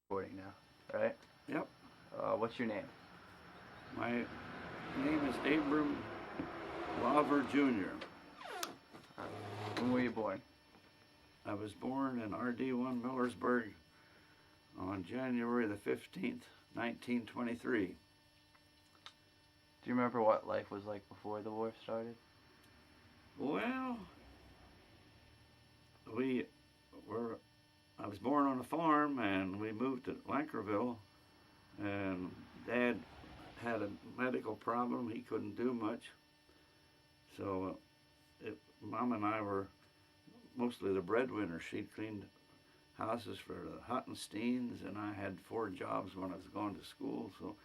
Recording now, right? Yep. What's your name? My name is Abram Laver Jr. When were you born? I was born in RD1 Millersburg on January the 15th, 1923. Do you remember what life was like before the war started? Well, I was born on a farm and we moved to Lankerville, and Dad had a medical problem. He couldn't do much. So Mom and I were mostly the breadwinners. She cleaned houses for the Huttensteins, and I had 4 jobs when I was going to school, so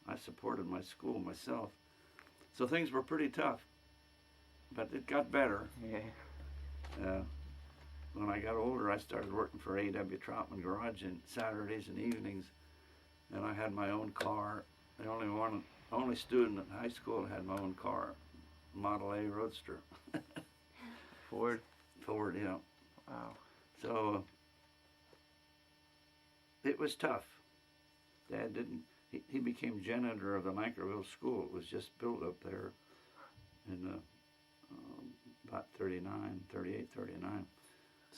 I supported my school myself. So things were pretty tough, but it got better. Yeah. When I got older, I started working for A.W. Troutman Garage on Saturdays and evenings, and I had my own car. The only student in high school that had my own car, Model A Roadster. Ford? Ford, yeah. Wow. So it was tough. Dad didn't, he became janitor of the Lankerville School. It was just built up there in about 38, 39.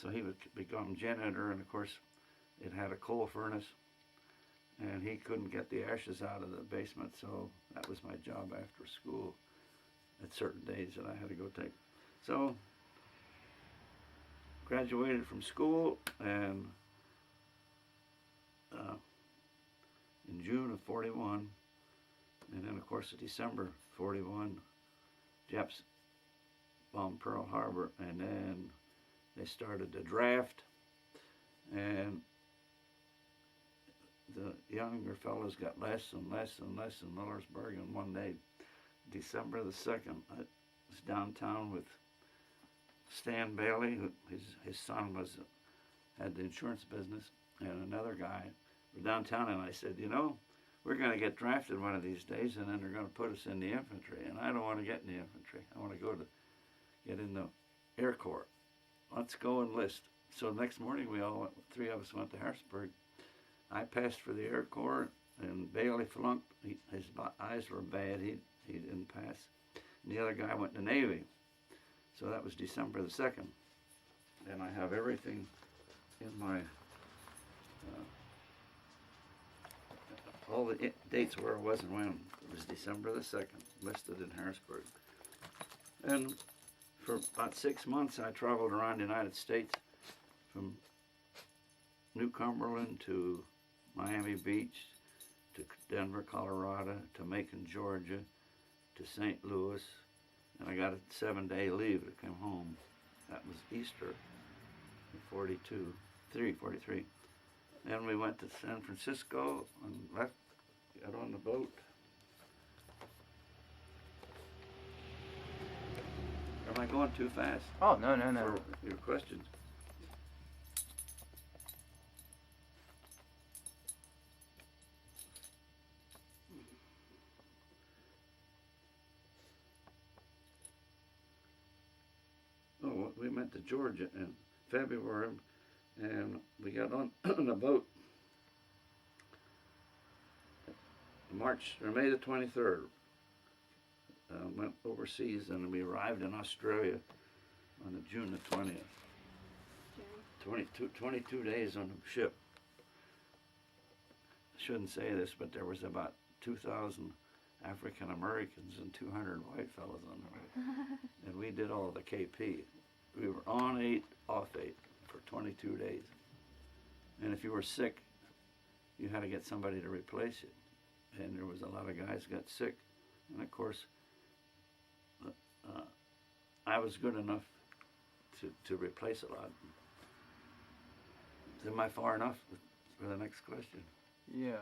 So he would become janitor, and of course it had a coal furnace, and he couldn't get the ashes out of the basement, so that was my job after school at certain days that I had to go take. So graduated from school, and in June of 41, and then of course in December 41, Japs bombed Pearl Harbor, and then they started the draft, and the younger fellows got less and less and less in Millersburg. And one day, December the 2nd, I was downtown with Stan Bailey, who his son had the insurance business, and another guy. We're downtown, and I said, we're going to get drafted one of these days, and then they're going to put us in the infantry, and I don't want to get in the infantry. I want to get in the Air Corps. Let's go enlist. So next morning, 3 of us went to Harrisburg. I passed for the Air Corps, and Bailey flunked. His eyes were bad. He didn't pass. And the other guy went to Navy. So that was December the 2nd. And I have everything in my, all the dates where I was and when. It was December the 2nd, listed in Harrisburg. And for about 6 months, I traveled around the United States, from New Cumberland to Miami Beach, to Denver, Colorado, to Macon, Georgia, to St. Louis, and I got a 7-day leave to come home. That was Easter in 43. Then we went to San Francisco and got on the boat. Am I going too fast? Oh, no. For your questions. Oh, we went to Georgia in February, and we got on a boat May the 23rd. Went overseas, and we arrived in Australia on June the 20th. 22 days on the ship. I shouldn't say this, but there was about 2,000 African Americans and 200 white fellows on the boat. And we did all the KP. We were on 8, off 8 for 22 days. And if you were sick, you had to get somebody to replace you. And there was a lot of guys got sick. And of course, I was good enough to replace a lot. Am I far enough for the next question? Yeah.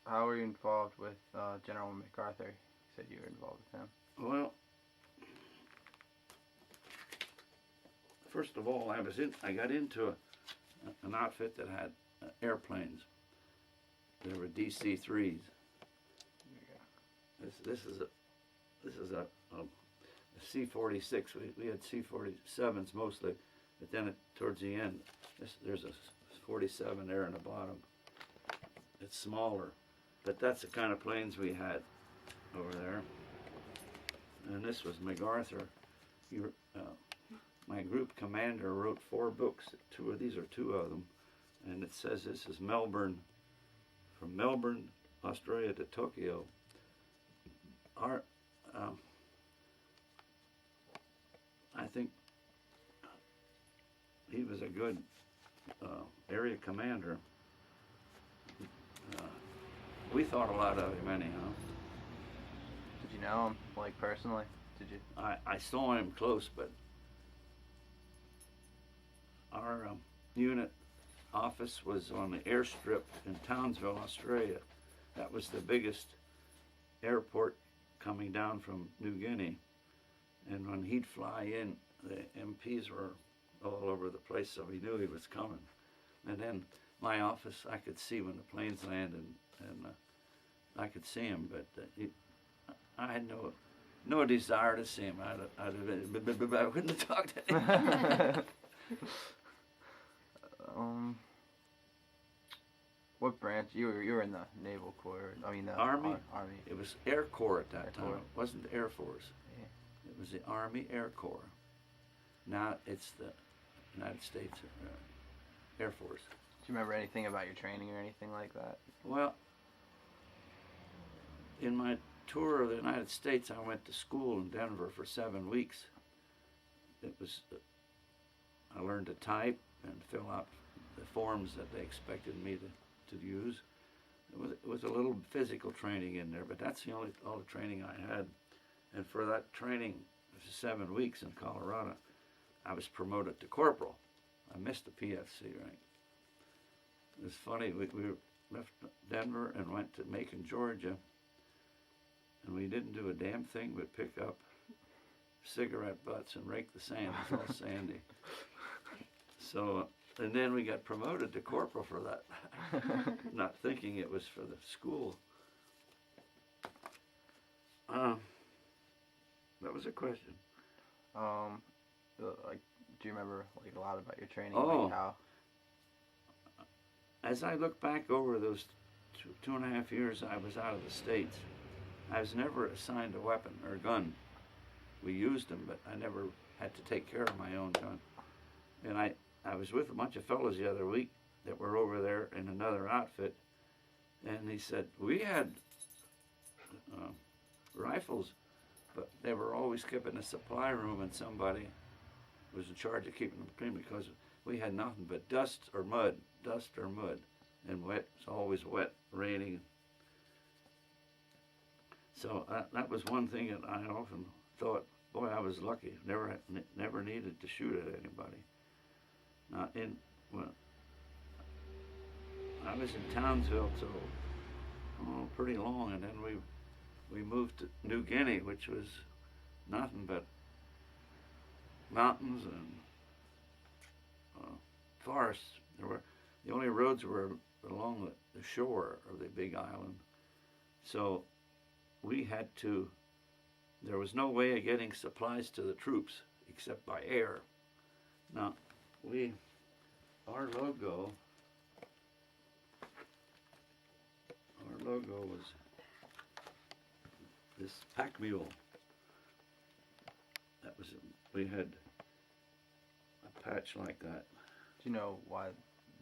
How were you involved with General MacArthur? You said you were involved with him. Well, first of all, I got into an outfit that had airplanes. They were DC-3s. This is a C-46. We had C-47s mostly, but then towards the end, there's a 47 there in the bottom. it's smaller. But that's the kind of planes we had over there. And this was MacArthur. My group commander wrote 4 books. These are 2 of them. And it says this is Melbourne, from Melbourne, Australia to Tokyo. I think he was a good area commander. We thought a lot of him anyhow. Did you know him, like, personally? Did you? I saw him close, but our unit office was on the airstrip in Townsville, Australia. That was the biggest airport coming down from New Guinea. And when he'd fly in, the MPs were all over the place, so we knew he was coming. And then my office, I could see when the planes landed, and I could see him, but I had no desire to see him. I wouldn't have talked to him. What branch? You were in the Naval Corps. I mean, the Army. Army. It was Air Corps at that Air time. Corps. It wasn't the Air Force. Yeah. It was the Army Air Corps. Now it's the United States Air Force. Do you remember anything about your training or anything like that? Well, in my tour of the United States, I went to school in Denver for 7 weeks. It was, I learned to type and fill out the forms that they expected me to use. It was a little physical training in there, but that's all the training I had. And for that training, it was 7 weeks in Colorado, I was promoted to corporal. I missed the PFC rank. It was funny, we left Denver and went to Macon, Georgia, and we didn't do a damn thing but pick up cigarette butts and rake the sand. It was all sandy. So, and then we got promoted to corporal for that, not thinking it was for the school. That was a question. Like, do you remember, like, a lot about your training? Oh. Like how? As I look back over those 2.5 years I was out of the States, I was never assigned a weapon or a gun. We used them, but I never had to take care of my own gun. And I was with a bunch of fellows the other week that were over there in another outfit, and he said, we had rifles, but they were always kept in a supply room, and somebody was in charge of keeping them clean because we had nothing but dust or mud, and wet. It's always wet, raining. So that was one thing that I often thought, boy, I was lucky. Never needed to shoot at anybody. Now, I was in Townsville till pretty long, and then we moved to New Guinea, which was nothing but mountains and forests. The only roads were along the shore of the big island. So there was no way of getting supplies to the troops except by air. Now, our logo was this pack mule. We had a patch like that. Do you know why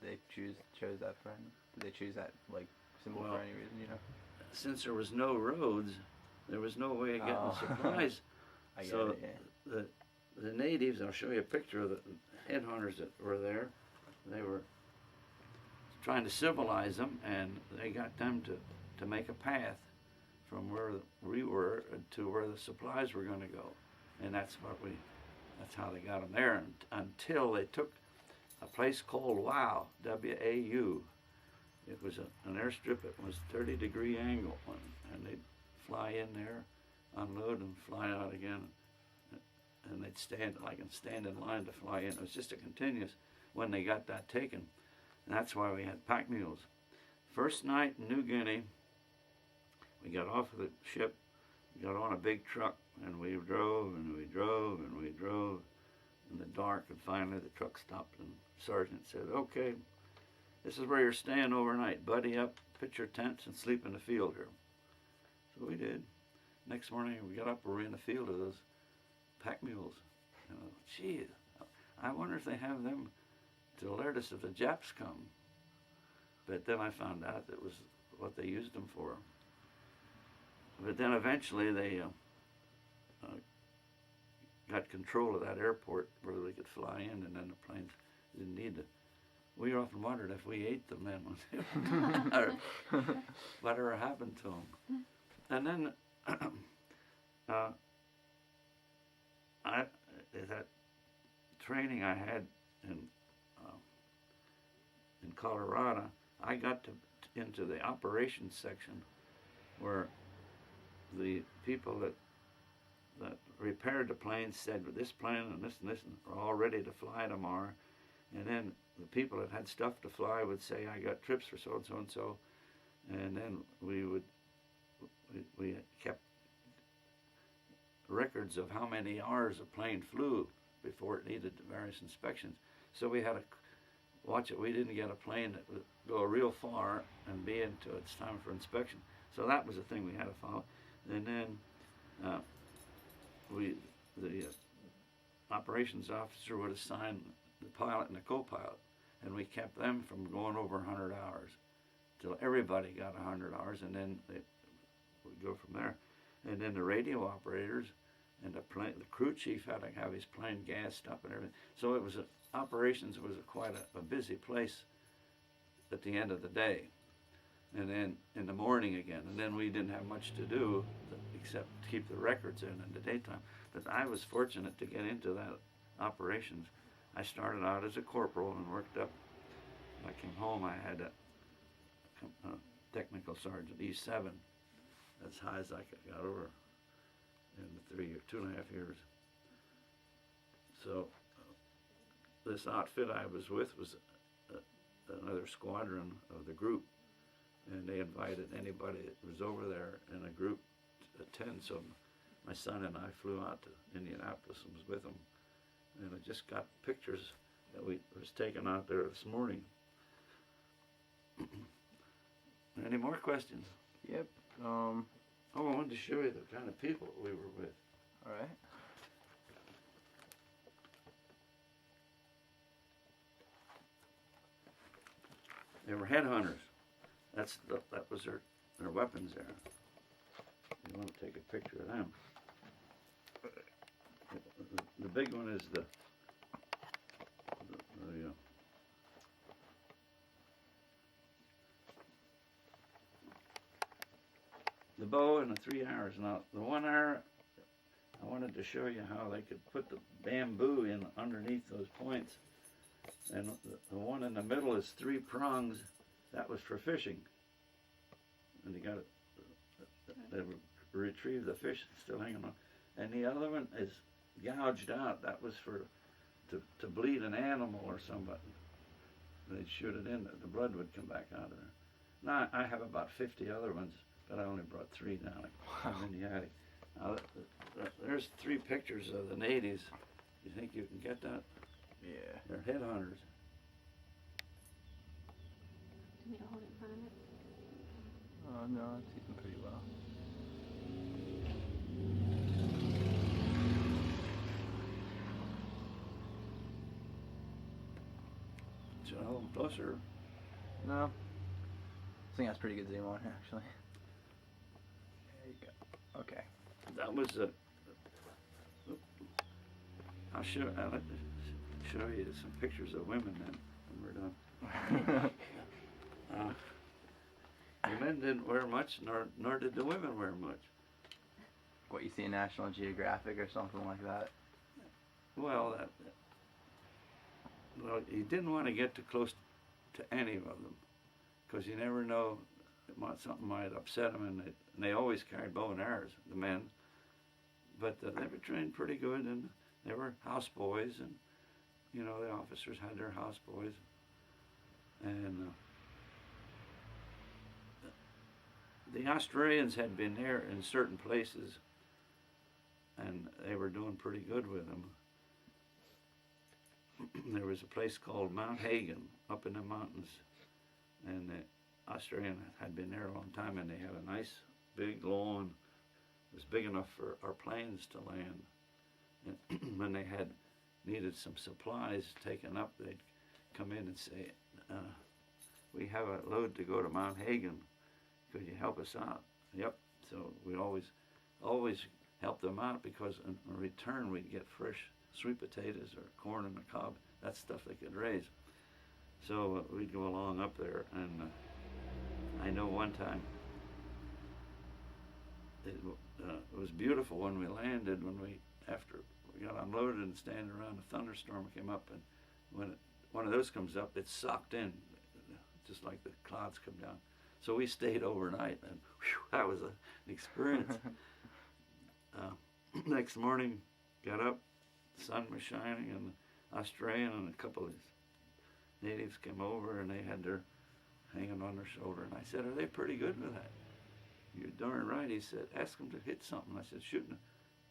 they chose that for him? Did they choose that, like, symbol for any reason, you know? Since there was no roads, there was no way of getting supplies. I get so it, yeah. the natives, I'll show you a picture of the headhunters that were there. They were trying to civilize them, and they got them to make a path from where we were to where the supplies were going to go. And that's how they got them there, until they took a place called WAU, W-A-U. It was an airstrip. It was 30-degree angle, and they'd fly in there, unload, and fly out again. And they'd stand in line to fly in. It was just a continuous when they got that taken. And that's why we had pack mules. First night in New Guinea, we got off of the ship, got on a big truck, and we drove and we drove and we drove in the dark, and finally the truck stopped, and the sergeant said, okay, this is where you're staying overnight. Buddy up, pitch your tents and sleep in the field here. So we did. Next morning we got up, we were in the field of those pack mules. You know, gee, I wonder if they have them to alert us if the Japs come. But then I found out that was what they used them for. But then eventually they got control of that airport where they could fly in, and then the planes didn't need to. We often wondered if we ate them then, or whatever happened to them. And then that training I had in Colorado, I got into the operations section where the people that repaired the planes said, well, this plane and this are all ready to fly tomorrow. And then the people that had stuff to fly would say, I got trips for so and so and so. And then we kept records of how many hours a plane flew before it needed various inspections. So we had to watch it. We didn't get a plane that would go real far and be into its time for inspection. So that was the thing we had to follow. And then the operations officer would assign the pilot and the co-pilot, and we kept them from going over 100 hours till everybody got 100 hours, and then they would go from there. And then the radio operators and the crew chief had to have his plane gassed up and everything. So it was operations was quite a busy place at the end of the day, and then in the morning again. And then we didn't have much to do except keep the records in the daytime. But I was fortunate to get into that operations. I started out as a corporal and worked up. When I came home, I had a technical sergeant, E7, as high as I got over in the 2.5 years. So this outfit I was with was another squadron of the group, and they invited anybody that was over there in a group to attend. So my son and I flew out to Indianapolis and was with them, and I just got pictures that was taken out there this morning. Any more questions? Yep. Oh, I wanted to show you the kind of people we were with. All right. They were headhunters. That was their weapons there. You want to take a picture of them. The big one is the bow and the 3 arrows. Now, the 1 arrow, I wanted to show you how they could put the bamboo in underneath those points. And the one in the middle is 3 prongs. That was for fishing. And they retrieve the fish still hanging on. And the other one is gouged out. That was to bleed an animal or somebody. They'd shoot it in. The blood would come back out of there. Now, I have about 50 other ones, but I only brought 3 down. In the attic. Now, there's 3 pictures of the natives. You think you can get that? Yeah. They're headhunters. Do you need to hold it in front of it? No, it's eating pretty well. Should I hold them closer? No. I think that's pretty good zoom on, actually. There you go. Okay. That was I'd like to show you some pictures of women then when we're done. The men didn't wear much, nor did the women wear much. What you see in National Geographic or something like that? Well, you didn't want to get too close to any of them, because you never know, something might upset them, and they always carried bow and arrows, the men. But they were trained pretty good, and they were houseboys, and the officers had their houseboys, and the Australians had been there in certain places, and they were doing pretty good with them. There was a place called Mount Hagen up in the mountains, and Australian had been there a long time, and they had a nice big lawn. It was big enough for our planes to land. And when they had needed some supplies taken up, they'd come in and say, we have a load to go to Mount Hagen. Could you help us out? Yep. So we always help them out, because in return we'd get fresh sweet potatoes or corn in the cob. That's stuff they could raise. So we'd go along up there, and I know one time it was beautiful when we landed. After we got unloaded and standing around, a thunderstorm came up, and when one of those comes up, it's sucked in, just like the clouds come down. So we stayed overnight, and whew, that was an experience. Next morning, got up, the sun was shining, and the Australian and a couple of these natives came over, and they had their hanging on their shoulder. And I said, "Are they pretty good with that?" "You're darn right." He said, "Ask them to hit something." I said, "Shooting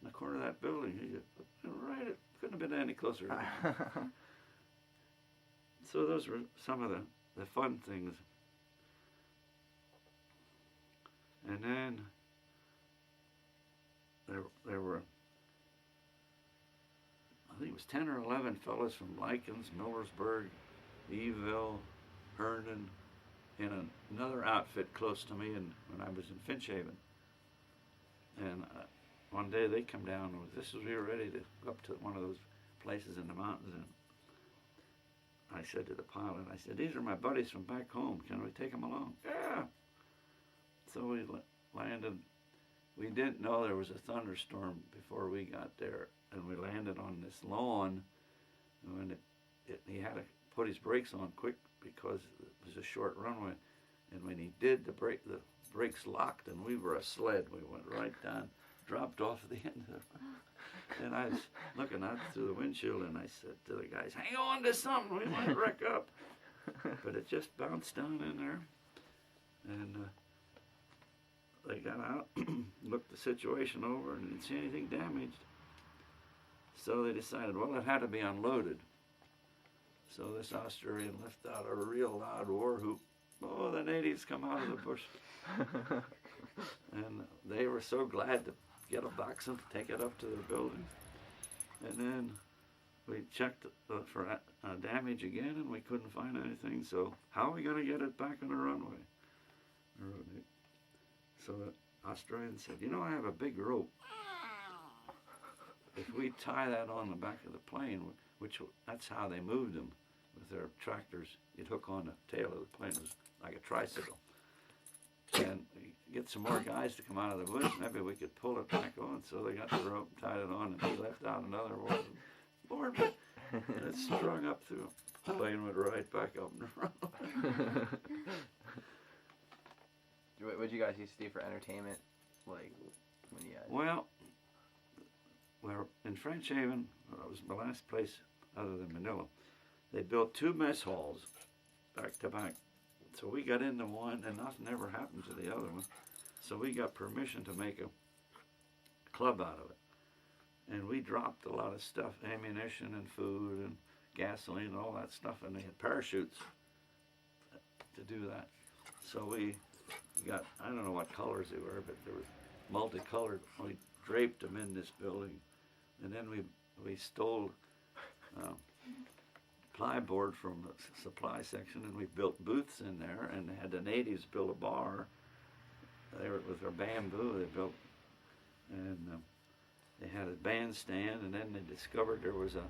in the corner of that building." He said, "Right, it couldn't have been any closer." So those were some of the fun things. And then there were, I think it was 10 or 11 fellows from Likens, Millersburg, Eville, Herndon, in another outfit close to me when I was in Finchhaven. And one day they come down, and we were ready to go up to one of those places in the mountains, and I said to the pilot, I said, "These are my buddies from back home. Can we take them along?" "Yeah." So we landed. We didn't know there was a thunderstorm before we got there, and we landed on this lawn. And when he had to put his brakes on quick because it was a short runway. And when he did, the brakes locked, and we were a sled. We went right down, dropped off the end of it. And I was looking out through the windshield, and I said to the guys, "Hang on to something, we might wreck up." But it just bounced down in there. And they got out, looked the situation over, and didn't see anything damaged. So they decided, well, it had to be unloaded. So this Australian let out a real loud war whoop. Oh, the natives come out of the bush. And they were so glad to get a box and take it up to their buildings. And then we checked for damage again, and we couldn't find anything. So how are we going to get it back on the runway? So the Australian said, "You know, I have a big rope. If we tie that on the back of the plane," that's how they moved them with their tractors. You'd hook on the tail of the plane. It was like a tricycle. And get some more guys to come out of the bush, maybe we could pull it back on. So they got the rope, tied it on, and he left out another one. Lord, and it strung up through. The plane went right back up and around. What did you guys used to do for entertainment, like when you guys? Well, we're in Finchhaven. It was my last place other than Manila. They built 2 mess halls back to back. So we got into one, and nothing ever happened to the other one. So we got permission to make a club out of it. And we dropped a lot of stuff, ammunition and food and gasoline and all that stuff, and they had parachutes to do that. So we got, I don't know what colors they were, but they were multicolored. We draped them in this building. And then we stole plyboard from the supply section, and we built booths in there, and had the natives build a bar. They were with their bamboo they built, and they had a bandstand, and then they discovered there was a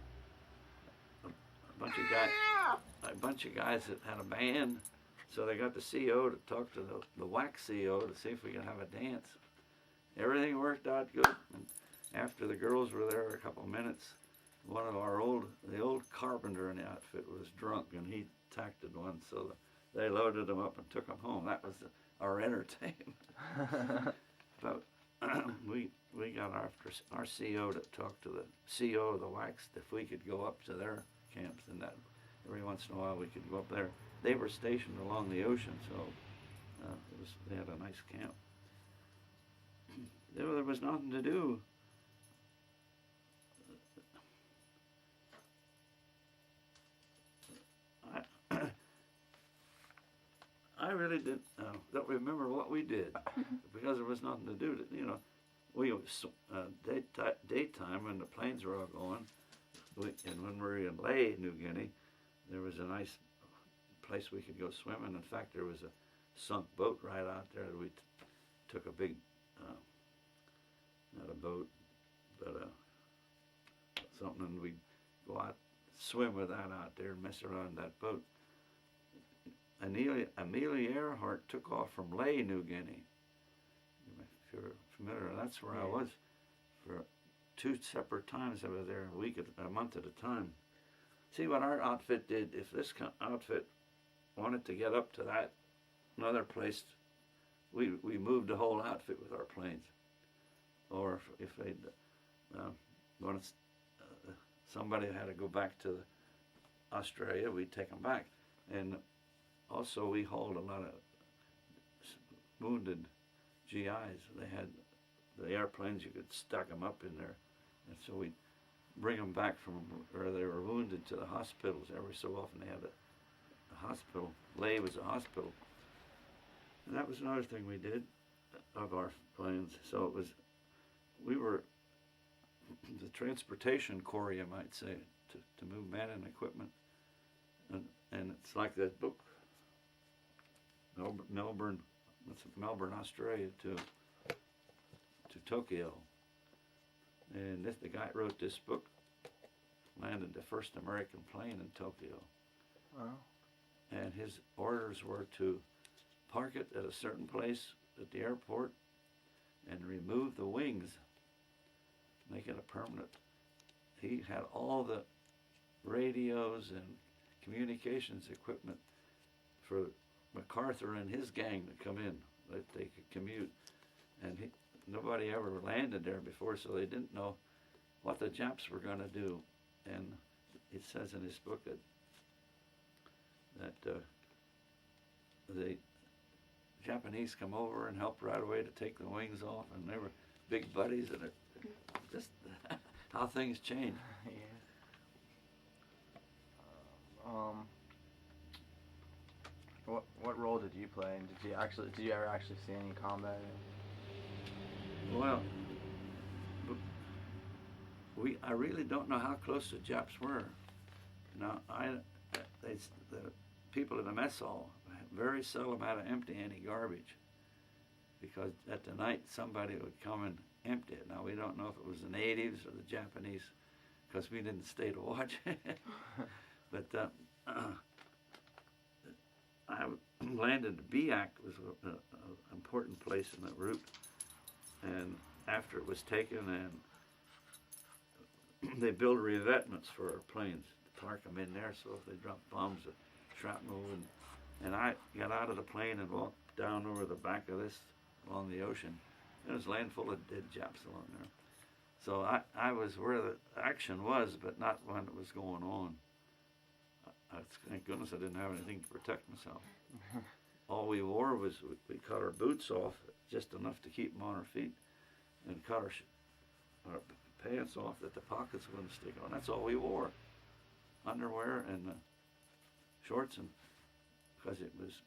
bunch of guys that had a band. So they got the CO to talk to the wax CO to see if we could have a dance. Everything worked out good. And after the girls were there a couple of minutes, one of the old carpenter in the outfit was drunk, and he tacted one. So they loaded him up and took him home. That was our entertainment. But we got after our CO to talk to the CO of the wax if we could go up to their camps, and that every once in a while we could go up there. They were stationed along the ocean, so they had a nice camp. There was nothing to do. I really don't remember what we did because there was nothing to do. We daytime when the planes were all going, and when we were in Ley, New Guinea, there was a nice place we could go swimming. In fact, there was a sunk boat right out there. We took a big, not a boat, but something, and we'd go out, swim with that out there and mess around that boat. Amelia Earhart took off from Ley, New Guinea. If you're familiar, that's where I was for 2 separate times. I was there a month at a time. See what our outfit did. If this outfit wanted to get up to that another place, we moved the whole outfit with our planes. Or if they wanted somebody had to go back to Australia, we'd take them back. And also we hauled a lot of wounded GIs. They had the airplanes, you could stack them up in there. And so we'd bring them back from where they were wounded to the hospitals. Every so often they had a hospital. Ley was a hospital. And that was another thing we did of our planes. So we were the transportation corps, you might say, to move men and equipment. And it's like that book, Melbourne, Australia to Tokyo. And the guy wrote this book, landed the first American plane in Tokyo. Wow. And his orders were to park it at a certain place at the airport and remove the wings, make it a permanent. He had all the radios and communications equipment for MacArthur and his gang to come in, that they could commute. And nobody ever landed there before, so they didn't know what the Japs were going to do. And it says in his book that the Japanese come over and helped right away to take the wings off, and they were big buddies, and it just how things change. Yeah. What role did you play, and did you ever actually see any combat? Well, I really don't know how close the Japs were. Now, the people in the mess hall very seldom had to empty any garbage, because at the night somebody would come and empty it. Now, we don't know if it was the natives or the Japanese, because we didn't stay to watch. But I landed at Biak, was an important place in that route, and after it was taken, and they built revetments for our planes to park them in there, so if they dropped bombs, the shrapnel wouldn't. And I got out of the plane and walked down over the back of this along the ocean. There was a land full of dead Japs along there. So I was where the action was, but not when it was going on. Thank goodness I didn't have anything to protect myself. All we wore was, we cut our boots off, just enough to keep them on our feet, and cut our pants off that the pockets wouldn't stick on. That's all we wore. Underwear and shorts, and because it was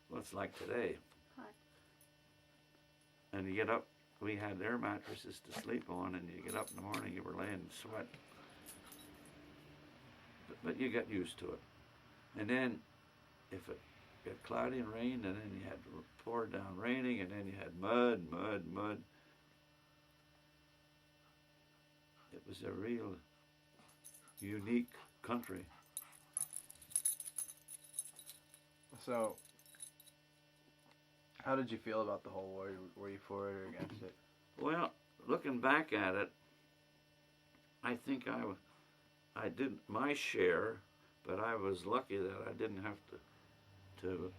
what it's like today. Hot. And you get up, we had air mattresses to sleep on, and you get up in the morning, you were laying in sweat. But you get used to it. And then if it got cloudy and rained, and then you had to pour down raining, and then you had mud. It was a real unique country. So, how did you feel about the whole war? Were you for it or against it? Well, looking back at it, I think I did my share, but I was lucky that I didn't have to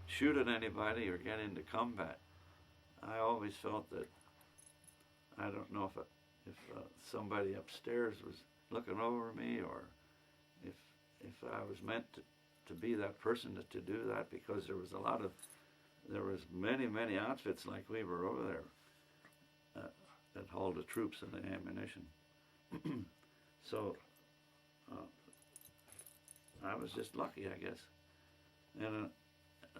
shoot at anybody or get into combat. I always felt that, I don't know if somebody upstairs was looking over me, or if I was meant to be that person to do that, because there was many outfits like we were over there that hauled the troops and the ammunition. So I was just lucky, I guess. And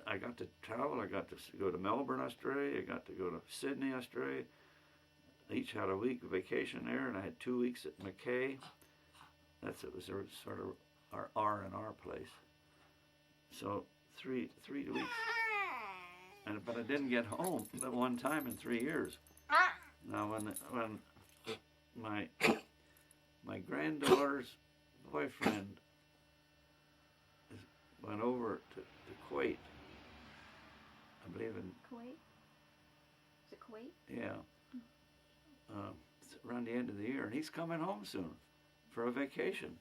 I got to travel. I got to go to Melbourne, Australia. I got to go to Sydney, Australia. Each had a week of vacation there, and I had 2 weeks at Mackay. It was sort of our R&R place. So three weeks. But I didn't get home but one time in 3 years. Now when my granddaughter's boyfriend went over to Kuwait, I believe in Kuwait? Is it Kuwait? yeah, around the end of the year, and he's coming home soon for a vacation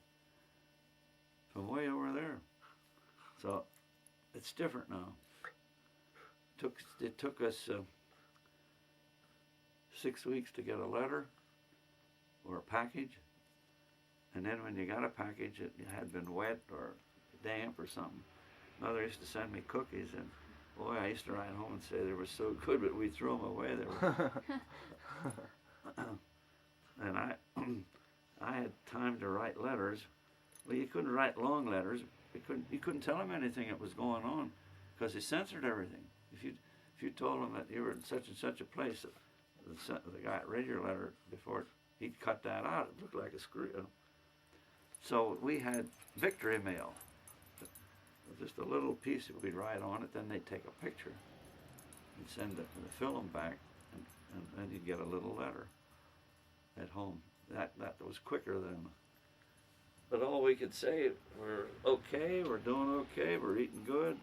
from way over there. So it's different now. It took us 6 weeks to get a letter or a package, and then when you got a package, it had been wet or damp or something. Mother used to send me cookies, and boy, I used to write home and say they were so good, but we threw them away. They were and I had time to write letters. Well, you couldn't write long letters. You couldn't tell them anything that was going on because they censored everything. If you told them that you were in such and such a place, the guy that read your letter before, he'd cut that out. It looked like a screw. So we had victory mail. Just a little piece that we'd write on it, then they'd take a picture and send the film back, and then you'd get a little letter at home. That was quicker than. But all we could say, we're okay, we're doing okay, we're eating good.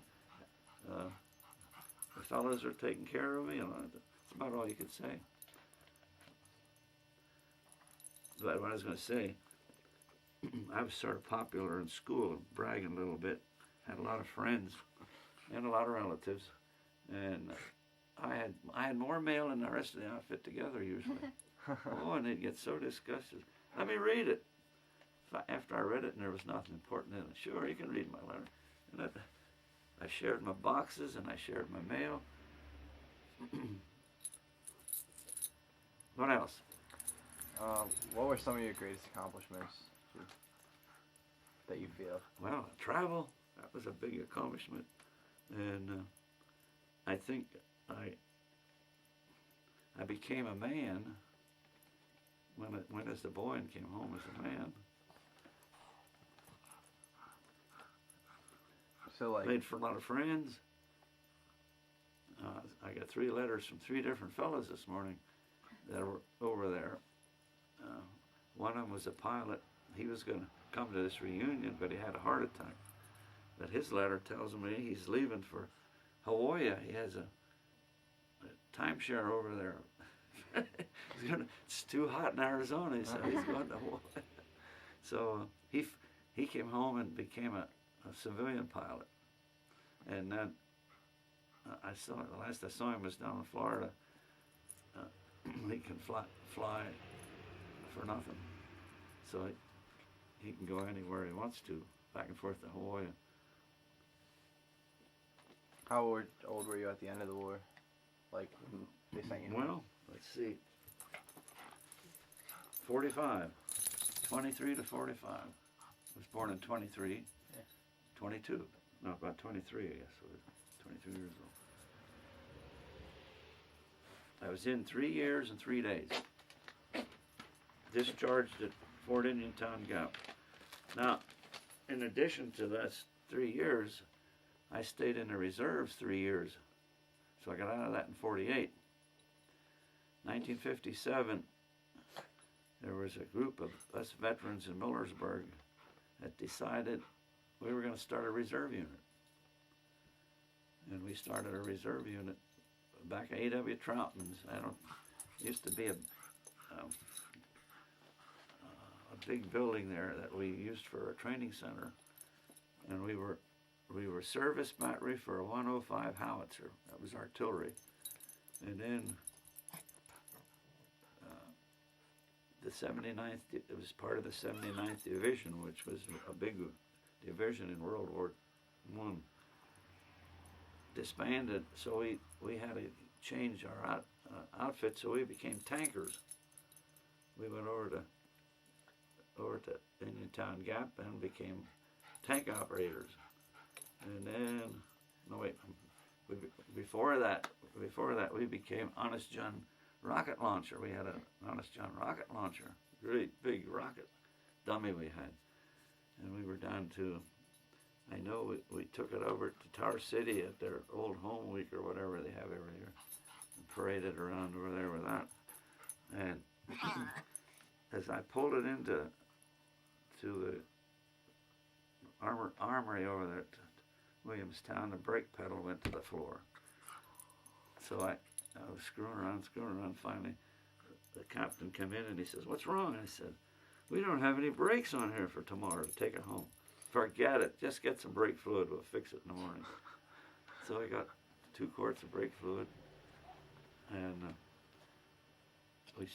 The fellas are taking care of me, and that's about all you could say. But what I was going to say, I was sort of popular in school, bragging a little bit. Had a lot of friends and a lot of relatives, and I had more mail than the rest of the outfit together usually. Oh, and they'd get so disgusted. Let me read it. After I read it and there was nothing important in it, sure, you can read my letter. And I shared my boxes and I shared my mail. What else? What were some of your greatest accomplishments that you feel? Well, travel. That was a big accomplishment, and I think I became a man when as a boy and came home as a man. So like Made for a lot of friends. I got 3 letters from 3 different fellows this morning that were over there. One of them was a pilot. He was going to come to this reunion, but he had a heart attack. But his letter tells me he's leaving for Hawaii. He has a timeshare over there. It's too hot in Arizona, so he's going to Hawaii. So he came home and became a civilian pilot. And then the last I saw him was down in Florida. He can fly for nothing. So he can go anywhere he wants to, back and forth to Hawaii. how old were you at the end of the war? Like they sent you? Well, let's see. 45. 23 to 45. I was born in 23. Yeah. 22. No, about 23, I guess. So 23 years old. I was in 3 years and 3 days. Discharged at Fort Indian Town Gap. Now, in addition to that 3 years, I stayed in the reserves 3 years. So I got out of that in 48. 1957, there was a group of us veterans in Millersburg that decided we were going to start a reserve unit. And we started a reserve unit back at A.W. Troutman's. Used to be a big building there that we used for a training center. And we were service battery for a 105 howitzer. That was artillery. And then the 79th, it was part of the 79th Division, which was a big division in World War I. Disbanded, so we had to change our outfit, so we became tankers. We went over to Indian Town Gap and became tank operators. And then, no wait, before that, we became Honest John rocket launcher. We had an Honest John rocket launcher, great big rocket dummy we had, and we were down to. I know we took it over to Tower City at their old home week or whatever they have every year, and paraded around over there with that. And as I pulled it into the armory over there at Williamstown, the brake pedal went to the floor. So I was screwing around. Finally, the captain came in and he says, "What's wrong?" I said, "We don't have any brakes on here for tomorrow to take it home." "Forget it. Just get some brake fluid. We'll fix it in the morning." So I got 2 quarts of brake fluid, and we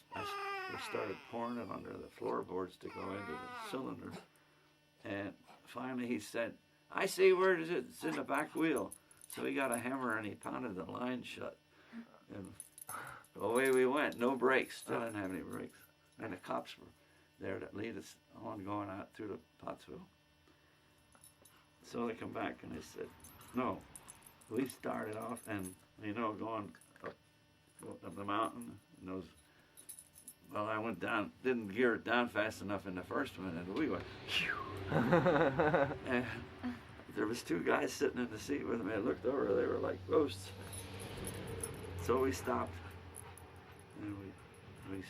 started pouring it under the floorboards to go into the cylinder. And finally he said, "I see where it is. It's in the back wheel." So he got a hammer and he pounded the line shut. And away we went. No brakes. Still didn't have any brakes. And the cops were there to lead us on going out through the Pottsville. So they come back and they said, "No, we started off and, going up the mountain. And those, well, I went down, didn't gear it down fast enough in the first one, and we went, phew." And there was 2 guys sitting in the seat with me. I looked over, they were like ghosts. So we stopped, and we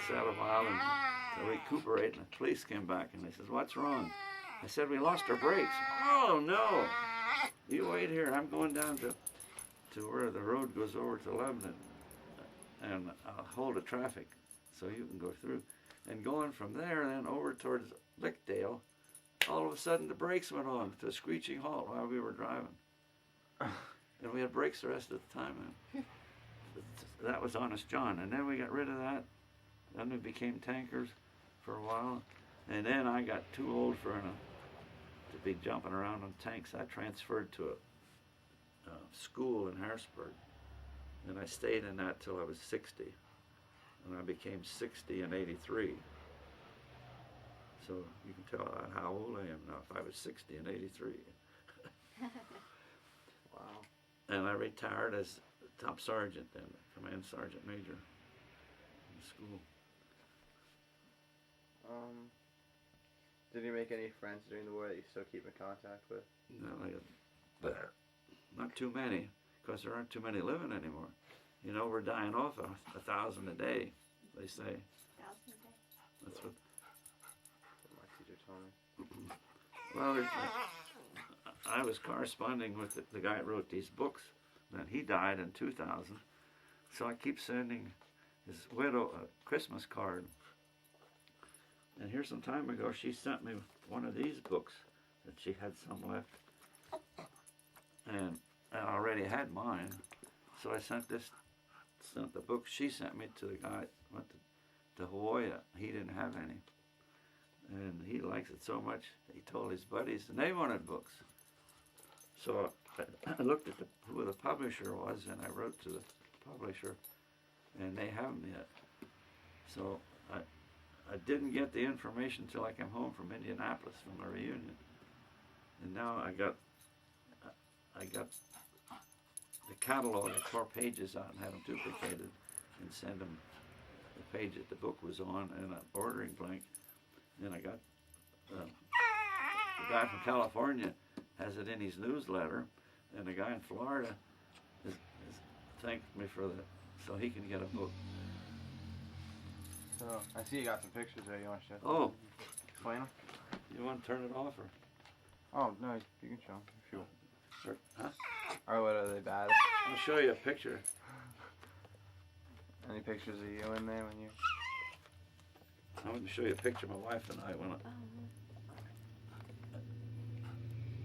sat a while and to recuperate, and the police came back and they said, "What's wrong?" I said, "We lost our brakes." "Oh no, you wait here. I'm going down to where the road goes over to Lebanon, and I'll hold the traffic so you can go through." And going from there then over towards Lickdale, all of a sudden the brakes went on to a screeching halt while we were driving. And we had brakes the rest of the time then. That was Honest John. And then we got rid of that. Then we became tankers for a while. And then I got too old to be jumping around on tanks. I transferred to a school in Harrisburg. And I stayed in that till I was 60. And I became 60 in '83. So you can tell how old I am now if I was 60 in '83. Wow. And I retired as top sergeant then, command sergeant major in the school. Did you make any friends during the war that you still keep in contact with? No, but not too many, because there aren't too many living anymore. We're dying off 1,000 a day, they say. 1,000 a day. That's what My teacher told me. Well, I was corresponding with the guy that wrote these books, and he died in 2000. So I keep sending his widow a Christmas card. And here some time ago, she sent me one of these books that she had some left. And I already had mine. So I sent the book she sent me to the guy that went to Hawaii. He didn't have any. And he likes it so much, he told his buddies, and they wanted books. So I looked at who the publisher was, and I wrote to the publisher, and they haven't yet. So I didn't get the information until I came home from Indianapolis from a reunion. And now I got the catalog, I tore pages out and had them duplicated and sent them the page that the book was on and an ordering blank. And I got the guy from California has it in his newsletter, and the guy in Florida is thanked me for that, so he can get a book. So, I see you got some pictures there. You want to show? Oh, Explain them? you want to turn it off or? Oh, no, you can show them if you want. Sure. Huh? Or what, are they bad? I'll show you a picture. Any pictures of you in there when you... I'm going to show you a picture of my wife and I when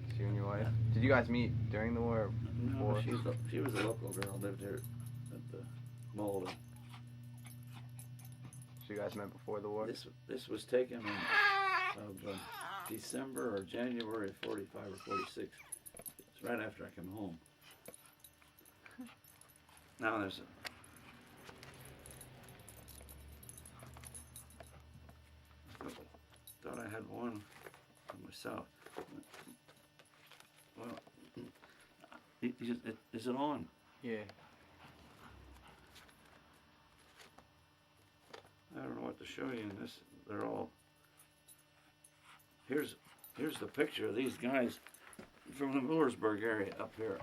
It's you and your wife. Did you guys meet during the war or No, before? she was a local girl, lived here at the Malden. So you guys met before the war? This was taken in December or January of 45 or 46. It's right after I came home. Now there's thought I had one for myself. Well, you Is it on? Yeah. I don't know what to show you in this. They're all. Here's the picture of these guys from the Millersburg area up here.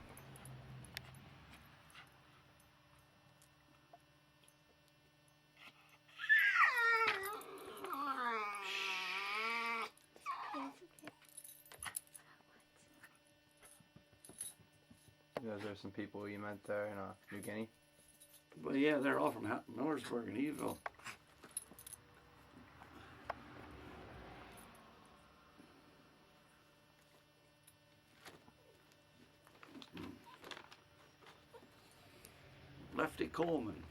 Those are some people you met there in New Guinea. Well, yeah, they're all from Millersburg and Eville. Lefty Coleman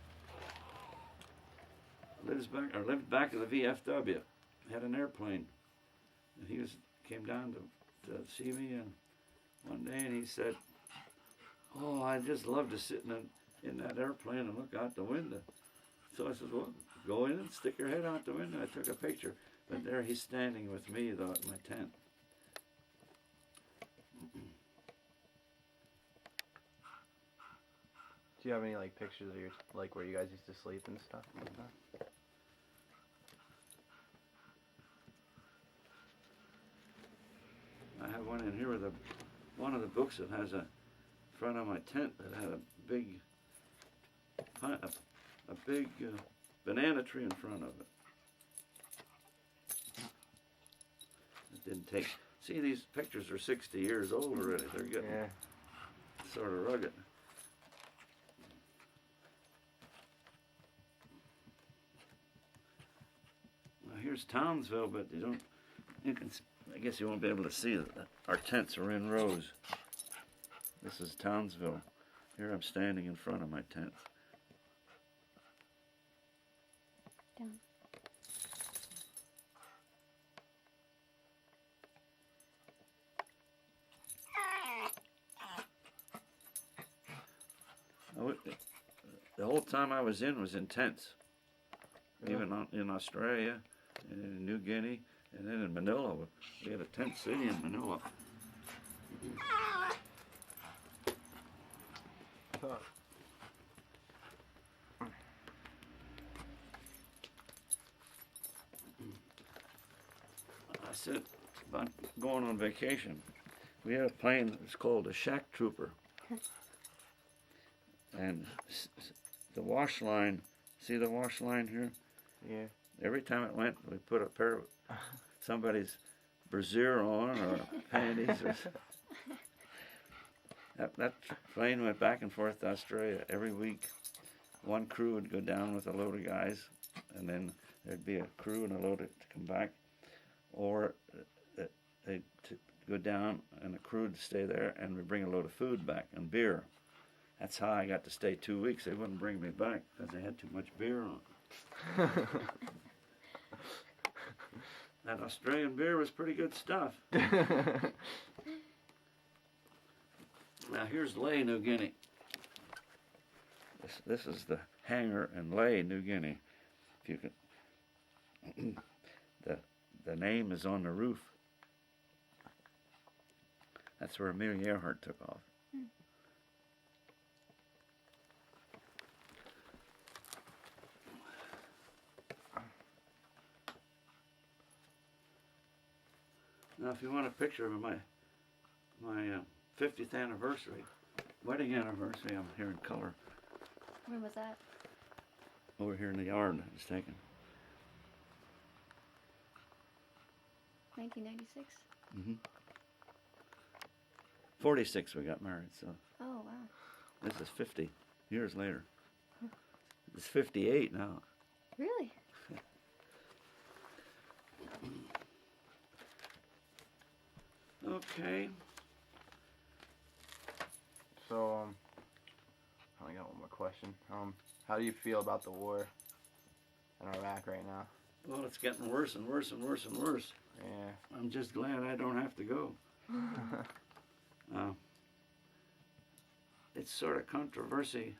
lived back at the VFW. Had an airplane, and he came down to see me, and one day, and he said, "Oh, I just love to sit in that airplane and look out the window." So I said, "Well, go in and stick your head out the window." I took a picture, but there he's standing with me though at my tent. Do you have any like pictures of your like where you guys used to sleep and stuff like that? I have one in here with one of the books that has a front of my tent that had a big banana tree in front of it. It didn't take. See, these pictures are 60 years old already. They're getting sort of rugged. Now here's Townsville, but you can. I guess you won't be able to see that our tents are in rows. This is Townsville. Here I'm standing in front of my tent. Down. The whole time I was in tents. Even in Australia, and in New Guinea, and then in Manila. We had a tent city in Manila. I said about going on vacation. We had a plane that was called a shack trooper. And the wash line, see the wash line here? Yeah. Every time it went, we put a pair of somebody's brassiere on or panties. That plane went back and forth to Australia every week. One crew would go down with a load of guys, and then there'd be a crew and a load to come back. Or they'd go down and the crew would stay there, and we'd bring a load of food back and beer. That's how I got to stay 2 weeks. They wouldn't bring me back because they had too much beer on. That Australian beer was pretty good stuff. Now here's Lae, New Guinea. This is the hangar in Lae, New Guinea. If you can, the name is on the roof. That's where Amelia Earhart took off. Now, if you want a picture of my 50th anniversary, wedding anniversary, I'm here in color. When was that? Over here in the yard, it was taken. 1996? Mm-hmm. 46 we got married, so Oh, wow. this is 50 years later. It's 58 now. Really? Okay. So, I got one more question. How do you feel about the war in Iraq right now? Well, it's getting worse and worse and worse and worse. Yeah. I'm just glad I don't have to go. It's sort of controversy.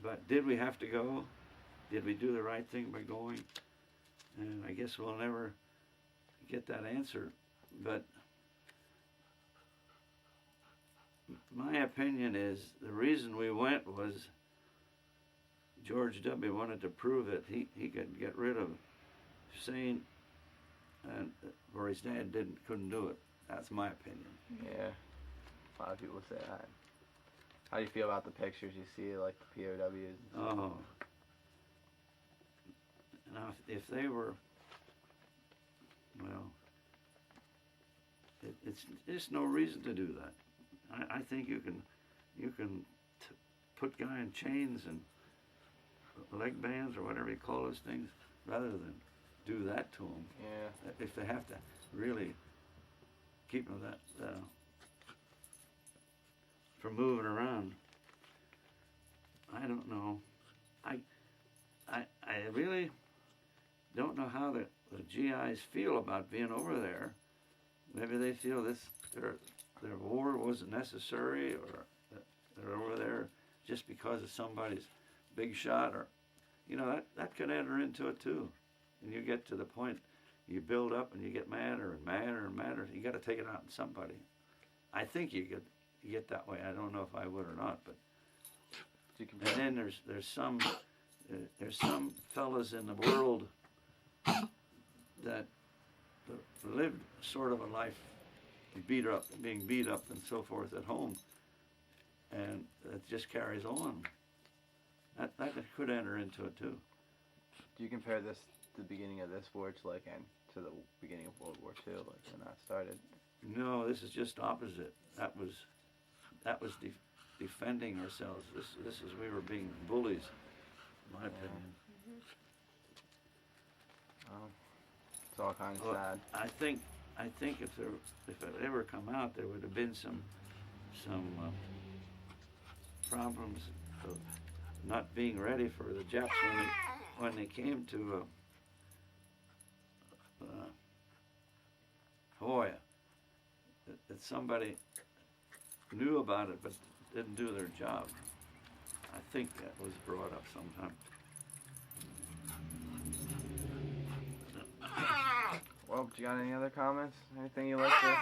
But did we have to go? Did we do the right thing by going? And I guess we'll never get that answer. But My opinion is the reason we went was George W. wanted to prove that he could get rid of Hussein, and where his dad couldn't do it. That's my opinion. Yeah, a lot of people say that. How do you feel about the pictures you see, like the POWs? Oh. Now, if they were, well, it's just no reason to do that. I think you can put guy in chains and leg bands or whatever you call those things, rather than do that to them. Yeah. If they have to really keep them that from moving around, I don't know. I really don't know how the GIs feel about being over there. Maybe they feel their war wasn't necessary, or they're over there just because of somebody's big shot, or that could enter into it too. And you get to the point, you build up and you get madder and madder and madder. You got to take it out on somebody. I think you get that way. I don't know if I would or not, but. And then there's some fellas in the world that lived sort of a life being beat up and so forth at home, and it just carries on. That could enter into it too. Do you compare this to the beginning of this war to the beginning of World War II, like when that started? No, this is just opposite. That was defending ourselves. This is we were being bullies, in my opinion. It's all kind of sad. I think if it ever come out, there would have been some problems of not being ready for the Japs when they came to Hawaii. That somebody knew about it but didn't do their job. I think that was brought up sometime. Well, do you got any other comments? Anything you like to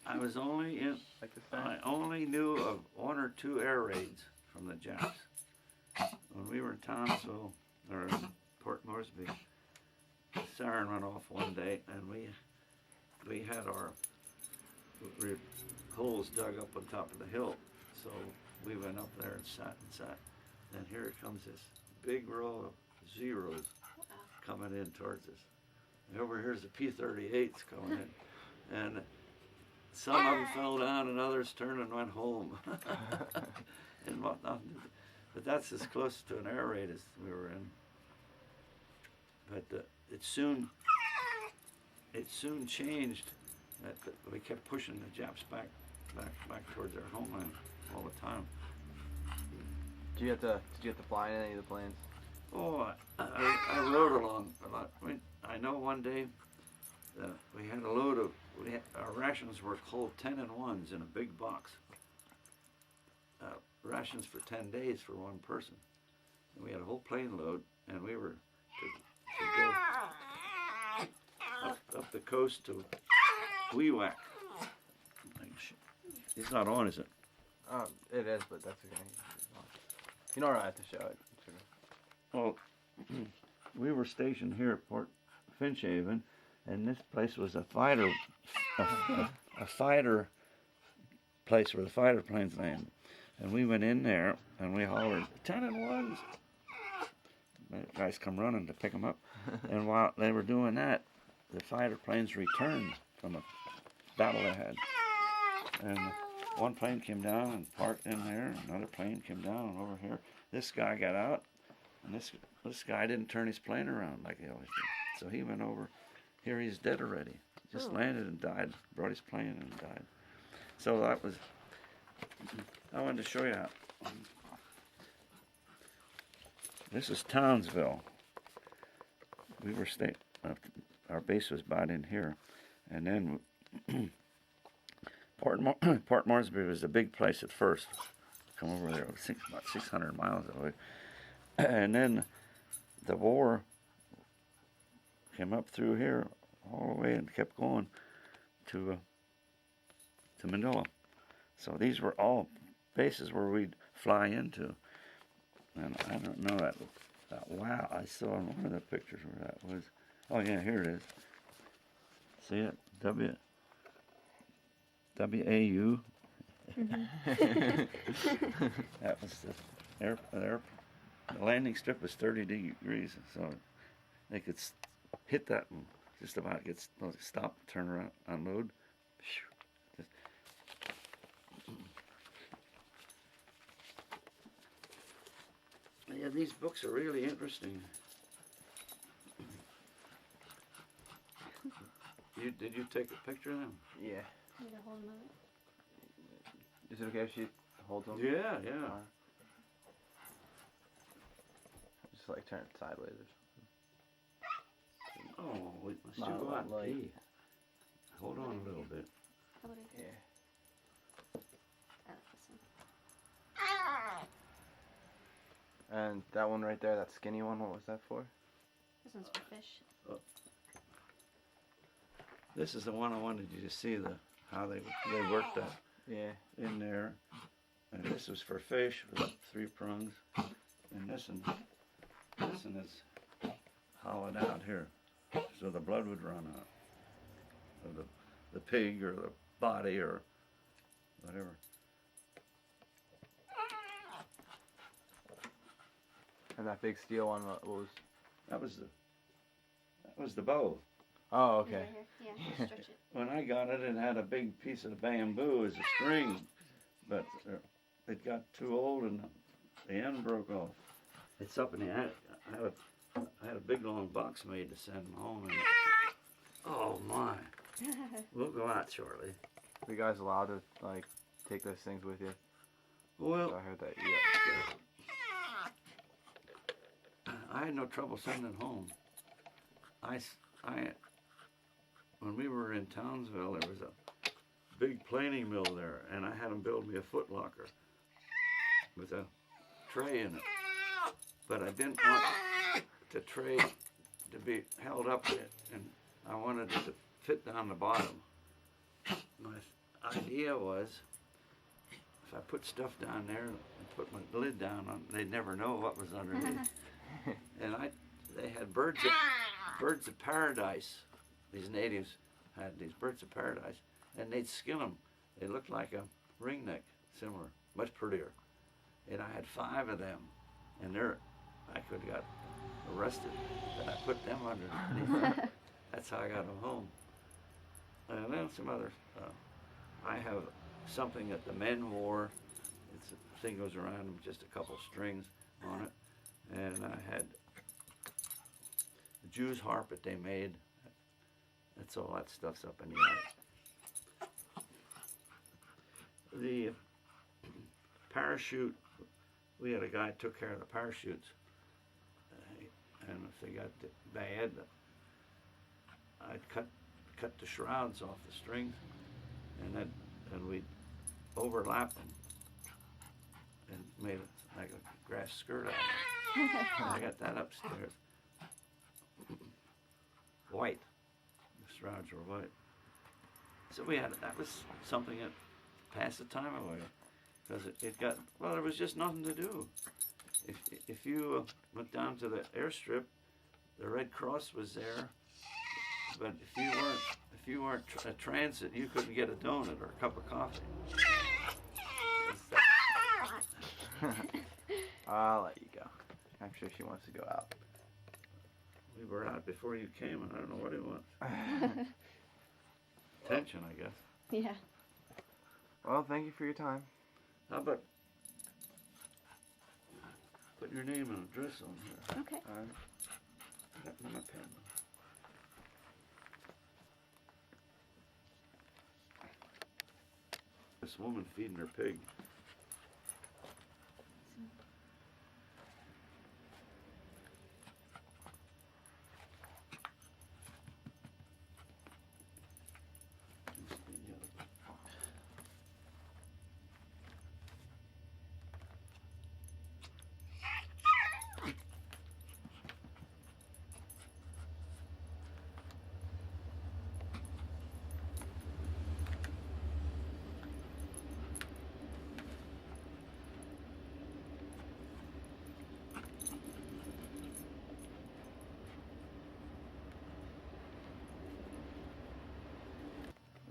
I was only in. like to say? I only knew of one or two air raids from the Japs. When we were in Townsville or Port Moresby, the siren went off one day, and we had our holes dug up on top of the hill. So we went up there and sat. And here comes this big row of Zeros coming in towards us. And over here's the P-38s coming in. And some of them fell down and others turned and went home. And whatnot. But that's as close to an air raid as we were in. But it soon changed. We kept pushing the Japs back towards their homeland all the time. Did you have to fly in any of the planes? Oh, I rode along a lot. I know one day we had a load of, our rations were called 10-in-1s in a big box. Rations for 10 days for one person. And we had a whole plane load, and we were to go up the coast to Wewak. It's not on, is it? It is, but that's okay. You don't really have to show it. Well, we were stationed here at Port Finchhaven, and this place was a fighter place where the fighter planes landed. And we went in there and we hollered 10-in-1s. The guys come running to pick them up, and while they were doing that, the fighter planes returned from a battle they had. And one plane came down and parked in there. Another plane came down and over here. This guy got out, and this guy didn't turn his plane around like he always did. So he went over. Here he's dead already. Just landed and died. Brought his plane and died. So that was. I wanted to show you how. This is Townsville. We were our base was about in here, and then Port Moresby was a big place at first. Come over there, about 600 miles away, and then the war came up through here all the way and kept going to Manila, So these were all bases where we'd fly into. And I don't know that. Wow, I saw one of the pictures where that was. Oh yeah, here it is. See it? WAU. That was the landing strip was 30 degrees, so they could hit that and just about get stop, turn around, unload. Yeah, these books are really interesting. Did you take a picture of them? Yeah. Need to hold 'em up. Is it okay if she holds them? Yeah, yeah. Just like turn it sideways. Oh, we must Not go out and light. pee. Hold on a little bit. How about I do? Yeah. Oh, this one. And that one right there, that skinny one, what was that for? This one's for fish. This is the one I wanted you to see how they worked that Yeah. in there. And this was for fish with 3 prongs. And this one is hollowed out here, so the blood would run out of the pig or the body or whatever. And that big steel one, what was? That was the bow. Oh, okay. Right here. Yeah, stretch it. When I got it, it had a big piece of bamboo as a string, but it got too old and the end broke off. It's up in the attic. I had a big long box made to send them home. And oh my! We'll go out shortly. Were you guys allowed to like take those things with you? Well, I heard that. Yeah. I had no trouble sending it home. When we were in Townsville, there was a big planing mill there, and I had them build me a foot locker with a tray in it. But I didn't want the tray to be held up, and I wanted it to fit down the bottom. My idea was, if I put stuff down there and put my lid down on, they'd never know what was underneath. And they had birds of paradise. These natives had these birds of paradise, and they'd skin them. They looked like a ringneck, similar, much prettier. And I had 5 of them, and I could have got arrested, but I put them underneath. That's how I got them home. And then some other. I have something that the men wore. It's a thing goes around with just a couple strings on it, and I had the Jew's harp that they made. That's all that stuff's up in the attic. The parachute, we had a guy who took care of the parachutes, and if they got bad, I'd cut the shrouds off the strings, and we'd overlap them and made it like a grass skirt out of it. And I got that upstairs. White. The shrouds were white. So that was something that passed the time away, because there was just nothing to do. If you went down to the airstrip, the Red Cross was there, but if you weren't a transit, you couldn't get a donut or a cup of coffee. I'll let you go. I'm sure she wants to go out. We were out before you came, and I don't know what he wants. Attention, I guess. Yeah. Well, thank you for your time. How about put your name and address on here? Okay. I got my pen. This woman feeding her pig.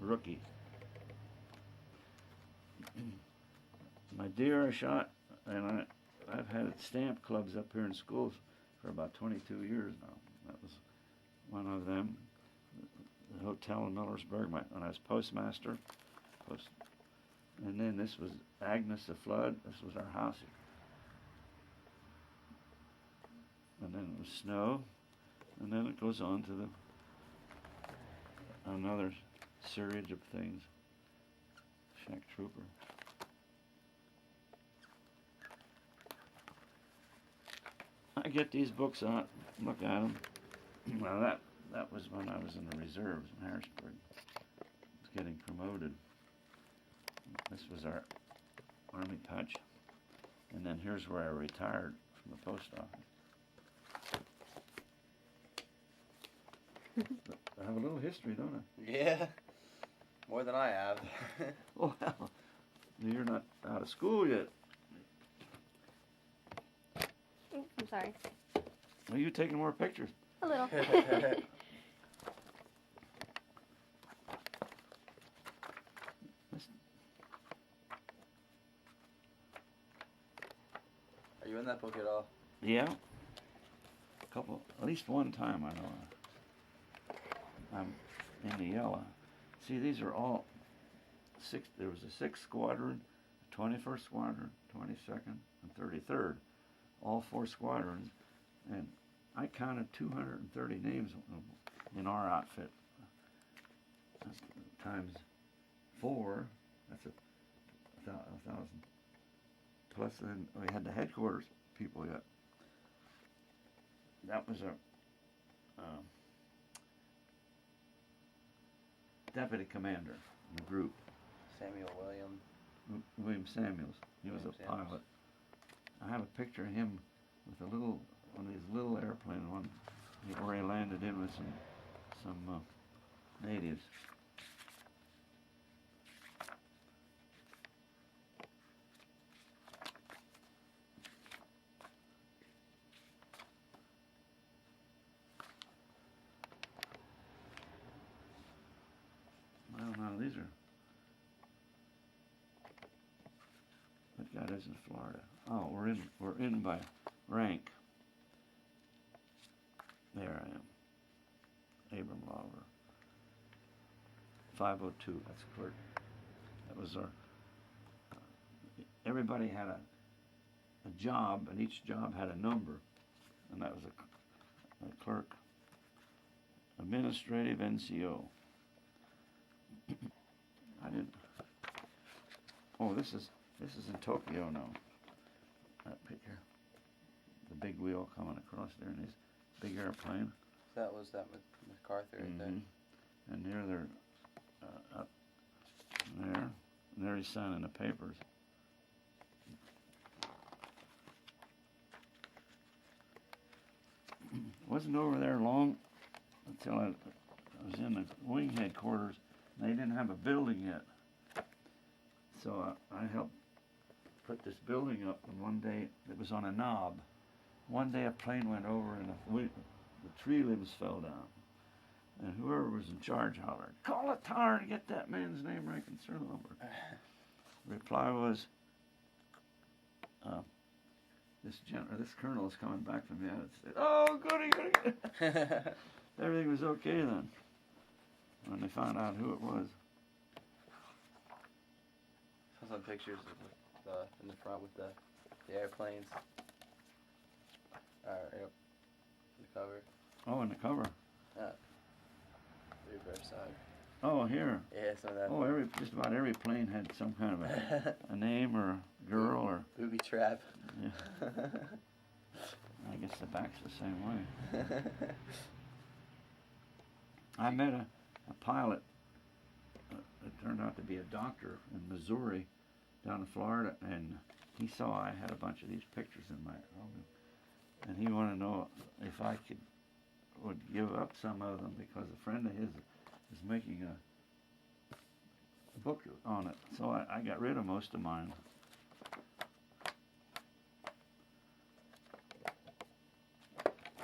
rookie. My deer I shot, and I've had stamp clubs up here in schools for about 22 years now. That was one of them. The hotel in Millersburg when I was postmaster. And then this was Agnes the Flood. This was our house here. And then it was snow. And then it goes on to another series of things. Shack Trooper. I get these books out, look at them. Well, that was when I was in the reserves in Harrisburg. I was getting promoted. This was our Army patch. And then here's where I retired from the post office. I have a little history, don't I? Yeah. More than I have. Well, you're not out of school yet. I'm sorry. Are you taking more pictures? A little. Are you in that book at all? Yeah. At least one time I know. I'm in the yellow. See, these are all six. There was a 6th Squadron, 21st Squadron, 22nd, and 33rd. All 4 squadrons, and I counted 230 names in our outfit. That's times 4, that's a 1,000. Plus then we had the headquarters people yet. That was a deputy commander in the group. Samuel William Samuels. He was a pilot. I have a picture of him with one of these little airplanes, where he landed in with some natives. Well, now these are. That is in Florida. Oh, we're in by rank. There I am. Abram Lawler. 502. That's clerk. That was our. Everybody had a job, and each job had a number, and that was a clerk. Administrative NCO. I didn't. Oh, this is in Tokyo now. That picture. The big wheel coming across there in this big airplane. That was that MacArthur right there. And there they're up there. And there he's signing the papers. Wasn't over there long until I was in the wing headquarters. They didn't have a building yet. So I helped put this building up, and one day it was on a knob. One day a plane went over and the tree limbs fell down. And whoever was in charge hollered, "Call a tower and get that man's name, rank, and serial number." The reply was, this colonel is coming back from the United States. Oh, goody. Everything was okay then, when they found out who it was. Some pictures of in the front with the airplanes. Yep. The cover. Oh, in the cover. Reverse side. Oh, here. Yeah, some of that. Oh, just about every plane had some kind of a name or a girl or. Booby trap. Yeah. I guess the back's the same way. I met a pilot that turned out to be a doctor in Missouri, down in Florida, and he saw I had a bunch of these pictures in my album, and he wanted to know if I would give up some of them because a friend of his is making a book on it. So I got rid of most of mine.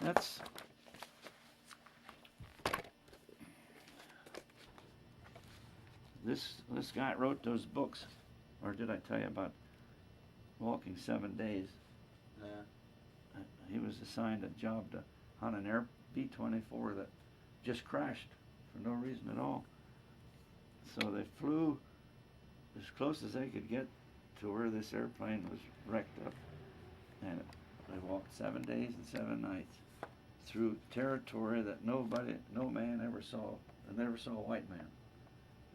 That's this guy wrote those books, or did I tell you about walking 7 days? Yeah. He was assigned a job to hunt an Air B-24 that just crashed for no reason at all. So they flew as close as they could get to where this airplane was wrecked up, and they walked 7 days and 7 nights through territory that no man ever saw, and never saw a white man.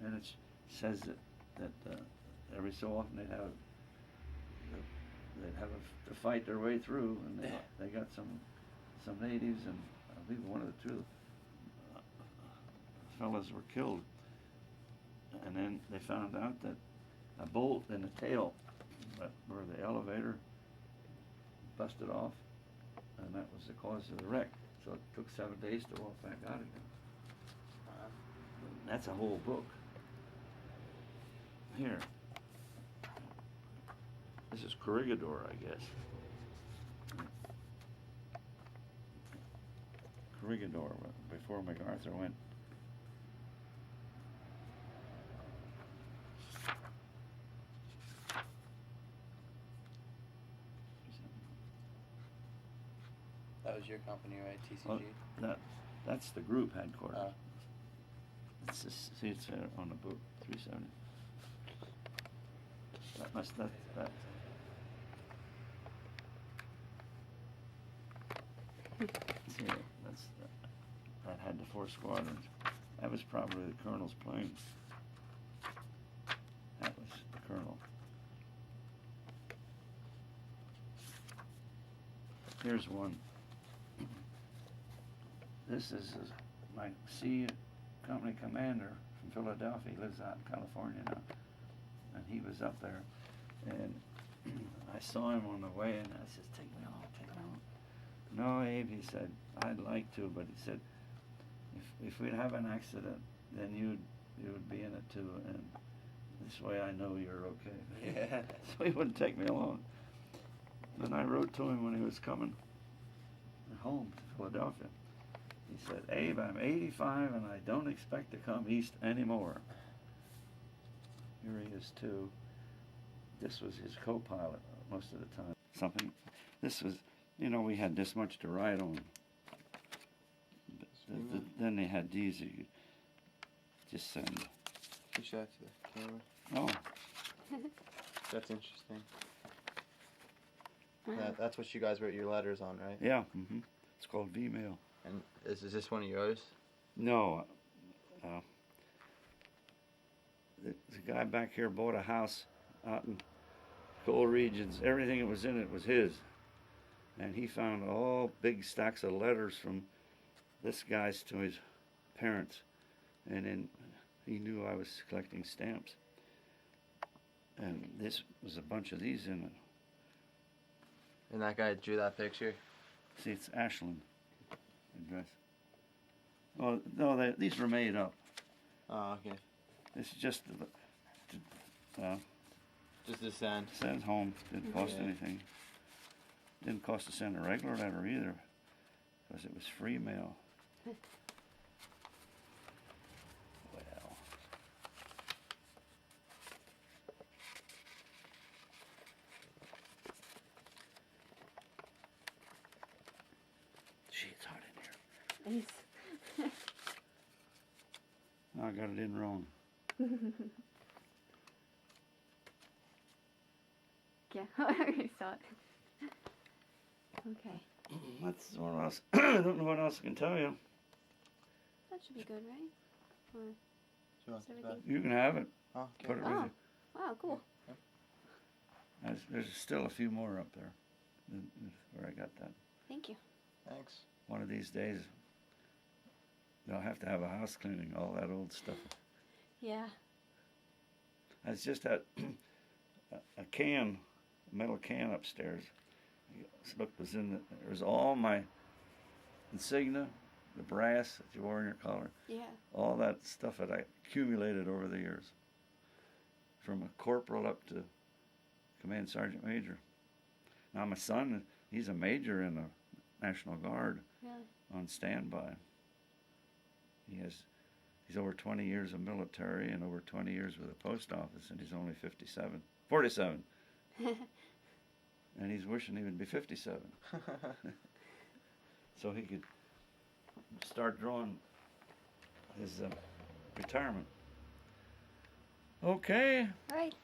And it says that every so often they'd have to fight their way through, and they got some natives, and I believe one of the two fellas were killed. And then they found out that a bolt in the tail where the elevator busted off, and that was the cause of the wreck. So it took 7 days to walk back out again. That's a whole book. Here. This is Corregidor, I guess. Corregidor, before MacArthur went. That was your company, right? TCG? Well, that's the group headquarters. Oh. It's just, see, it's on the book, 370. That. See, that had the 4 squadrons. That was probably the colonel's plane. That was the colonel. Here's one. This is my C company commander from Philadelphia. He lives out in California now. And he was up there. And I saw him on the way, and I said, take me along, take me along. No, Abe, he said, I'd like to, but he said, if we'd have an accident, then you would be in it too, and this way I know you're okay. Yeah. So he wouldn't take me along. And I wrote to him when he was coming home to Philadelphia. He said, Abe, I'm 85 and I don't expect to come east anymore. Here he is too. This was his co-pilot most of the time. This was, we had this much to ride on. Then they had these you could just send. You show that to the camera. Oh. That's interesting. That's what you guys wrote your letters on, right? Yeah. Mm-hmm. It's called V-mail. And is this one of yours? No. The guy back here bought a house out in coal regions. Everything that was in it was his. And he found all big stacks of letters from this guy's to his parents. And then he knew I was collecting stamps. And this was a bunch of these in it. And that guy drew that picture? See, it's Ashland address. Oh, no, these were made up. Oh, okay. It's just just to send. Send home. Didn't cost anything. Didn't cost to send a regular letter either, because it was free mail. Well. Gee, it's hot in here. Nice. I got it in wrong. Yeah, I saw it. Okay. That's what else. I don't know what else I can tell you. That should be good, right? Or She wants is it everything? You can have it. Oh, okay. Put it with Oh, you. wow, cool. There's still a few more up there where I got that. Thank you. Thanks. One of these days, they'll have to have a house cleaning, all that old stuff. Yeah. It's just that a can, a metal can upstairs. Look, there was all my insignia, the brass that you wore in your collar. Yeah. All that stuff that I accumulated over the years. From a corporal up to command sergeant major. Now my son, he's a major in the National Guard Really? on standby. He has He's over 20 years of military and over 20 years with the post office, and he's only 47. And he's wishing he would be 57. So he could start drawing his retirement. Okay. All right.